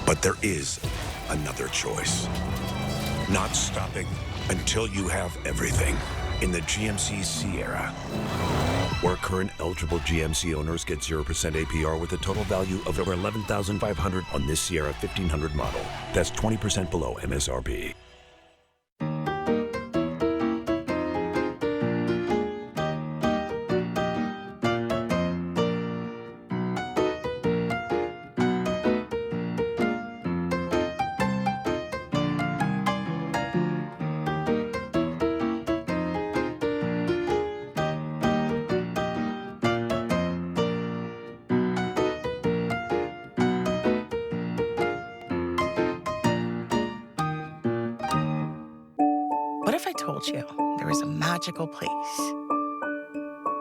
But there is another choice. Not stopping until you have everything in the GMC Sierra, where current eligible GMC owners get 0% APR with a total value of over $11,500 on this Sierra 1500 model. That's 20% below MSRP. What if I told you there was a magical place,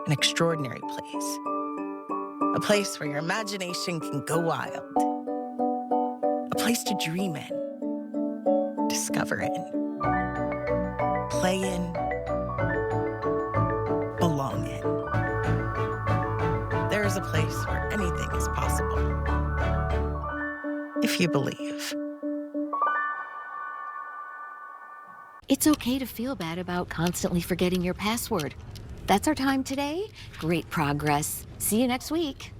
an extraordinary place, a place where your imagination can go wild, a place to dream in, discover in, play in, belong in? There is a place where anything is possible, if you believe. It's okay to feel bad about constantly forgetting your password. That's our time today. Great progress. See you next week.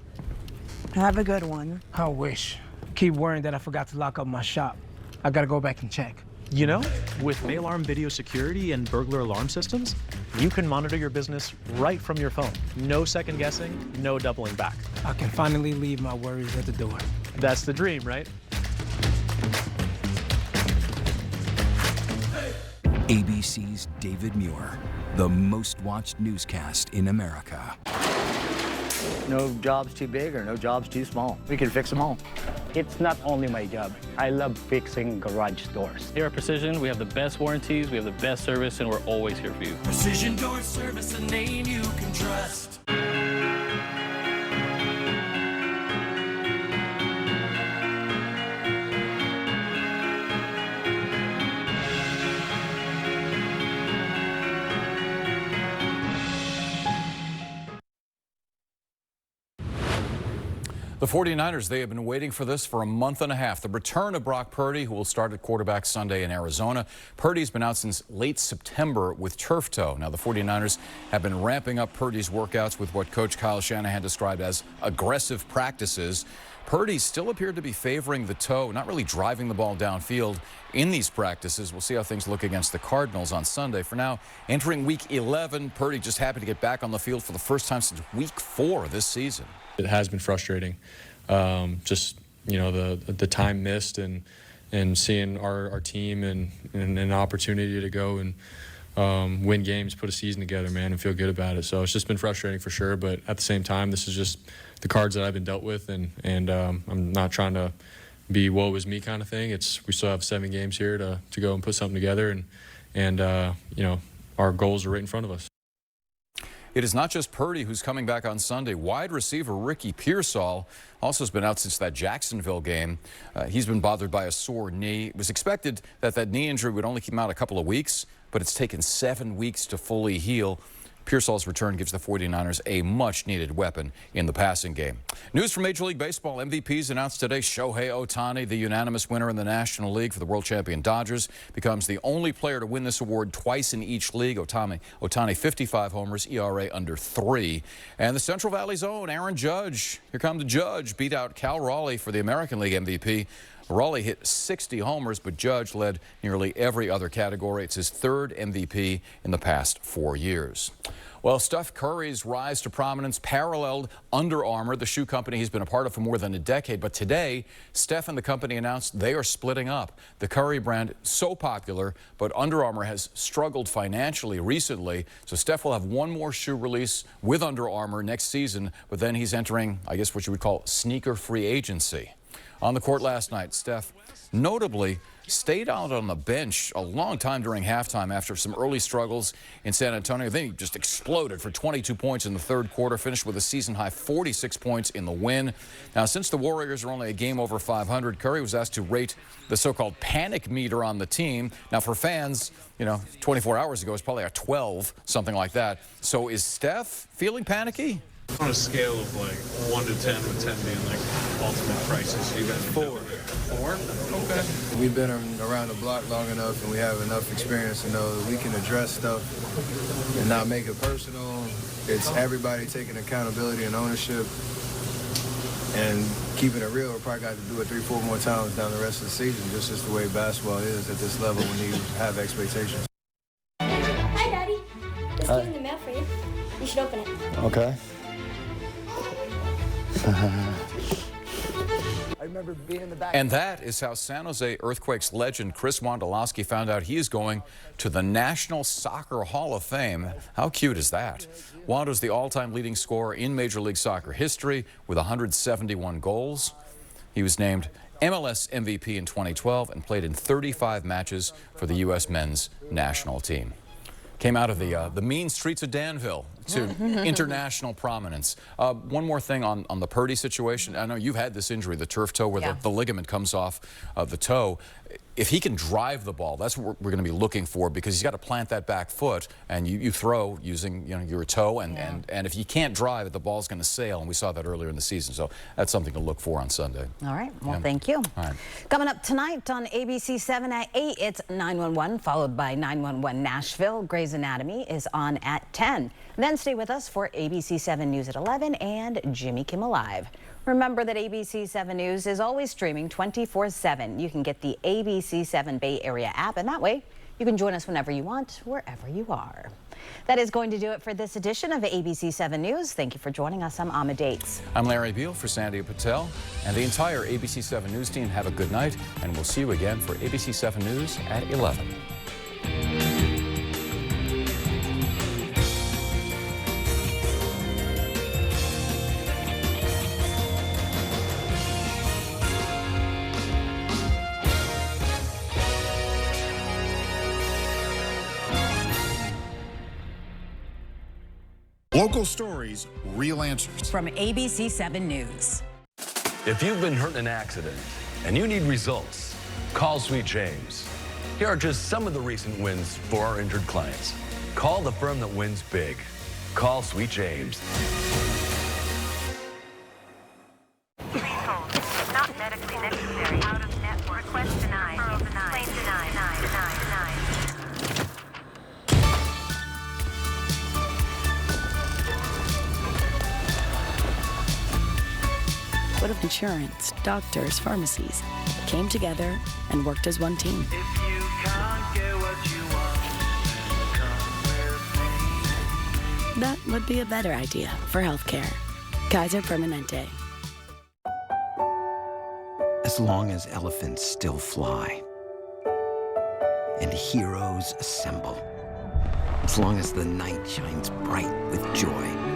Have a good one. I wish. Keep worrying that I forgot to lock up my shop. I gotta go back and check. You know, with Mailarm video security and burglar alarm systems, you can monitor your business right from your phone. No second guessing, no doubling back. I can finally leave my worries at the door. That's the dream, right? ABC's David Muir, the most watched newscast in America. No job's too big or no job's too small. We can fix them all. It's not only my job. I love fixing garage doors. Here at Precision, we have the best warranties, we have the best service, and we're always here for you. Precision Door Service, a name you can trust. The 49ers, they have been waiting for this for a month and a half. The return of Brock Purdy, who will start at quarterback Sunday in Arizona. Purdy's been out since late September with turf toe. Now, the 49ers have been ramping up Purdy's workouts with what Coach Kyle Shanahan described as aggressive practices. Purdy still appeared to be favoring the toe, not really driving the ball downfield in these practices. We'll see how things look against the Cardinals on Sunday. For now, entering week 11, Purdy just happy to get back on the field for the first time since week 4 this season. It has been frustrating. Just, you know, the time missed and seeing our team and an opportunity to go and win games, put a season together, man, and feel good about it. So it's just been frustrating for sure. But at the same time, this is just the cards that I've been dealt with, and I'm not trying to be woe is me kind of thing. We still have 7 games here to go and put something together, and you know, our goals are right in front of us. It is not just Purdy who's coming back on Sunday. Wide receiver Ricky Pearsall also has been out since that Jacksonville game. He's been bothered by a sore knee. It was expected that knee injury would only keep him out a couple of weeks, but it's taken 7 weeks to fully heal. Pearsall's return gives the 49ers a much-needed weapon in the passing game. News from Major League Baseball. MVPs announced today. Shohei Ohtani, the unanimous winner in the National League for the world champion Dodgers, becomes the only player to win this award twice in each league. Ohtani 55 homers, ERA under 3. And the Central Valley's own Aaron Judge, here comes the Judge, beat out Cal Raleigh for the American League MVP. Raleigh hit 60 homers, but Judge led nearly every other category. It's his 3rd MVP in the past 4 years. Well, Steph Curry's rise to prominence paralleled Under Armour, the shoe company he's been a part of for more than a decade. But today, Steph and the company announced they are splitting up. The Curry brand, so popular, but Under Armour has struggled financially recently. So Steph will have one more shoe release with Under Armour next season, but then he's entering, I guess, what you would call sneaker free agency. On the court last night, Steph notably stayed out on the bench a long time during halftime after some early struggles in San Antonio. Then he just exploded for 22 points in the 3rd quarter, finished with a season-high 46 points in the win. Now, since the Warriors are only a game over 500, Curry was asked to rate the so-called panic meter on the team. Now, for fans, you know, 24 hours ago, it's probably a 12, something like that. So is Steph feeling panicky? On a scale of like 1 to 10, with 10 being like ultimate crisis, you guys 4. 4? Okay. We've been around the block long enough, and we have enough experience to know that we can address stuff and not make it personal. It's everybody taking accountability and ownership and keeping it real. We're probably got to do it 3-4 more times down the rest of the season. This is the way basketball is at this level when you have expectations. Hi, Daddy. There's food in the mail for you. You should open it. Okay. I remember being in the back. And that is how San Jose Earthquakes legend Chris Wondolowski found out he is going to the National Soccer Hall of Fame. How cute is that? Wando's the all-time leading scorer in Major League Soccer history with 171 goals. He was named MLS MVP in 2012 and played in 35 matches for the U.S. men's national team. Came out of the mean streets of Danville to international prominence. One more thing on the Purdy situation. I know you've had this injury, the turf toe, where the ligament comes off of the toe. If he can drive the ball, that's what we're going to be looking for, because he's got to plant that back foot, and you throw using your toe, and if you can't drive it, the ball's going to sail, and we saw that earlier in the season. So that's something to look for on Sunday. All right. Well, thank you. All right. Coming up tonight on ABC7 at 8, it's 911, followed by 911 Nashville. Grey's Anatomy is on at 10. Then stay with us for ABC7 News at 11 and Jimmy Kimmel Live. Remember that ABC7 News is always streaming 24/7. You can get the ABC7 Bay Area app, and that way you can join us whenever you want, wherever you are. That is going to do it for this edition of ABC7 News. Thank you for joining us. I'm Amma Dates. I'm Larry Beal for Sandy Patel and the entire ABC7 News team. Have a good night, and we'll see you again for ABC7 News at 11. Local stories, real answers. From ABC7 News. If you've been hurt in an accident and you need results, call Sweet James. Here are just some of the recent wins for our injured clients. Call the firm that wins big. Call Sweet James. What if insurance, doctors, pharmacies came together and worked as one team? If you can't get what you want, come with me. That would be a better idea for healthcare. Kaiser Permanente. As long as elephants still fly and heroes assemble, as long as the night shines bright with joy,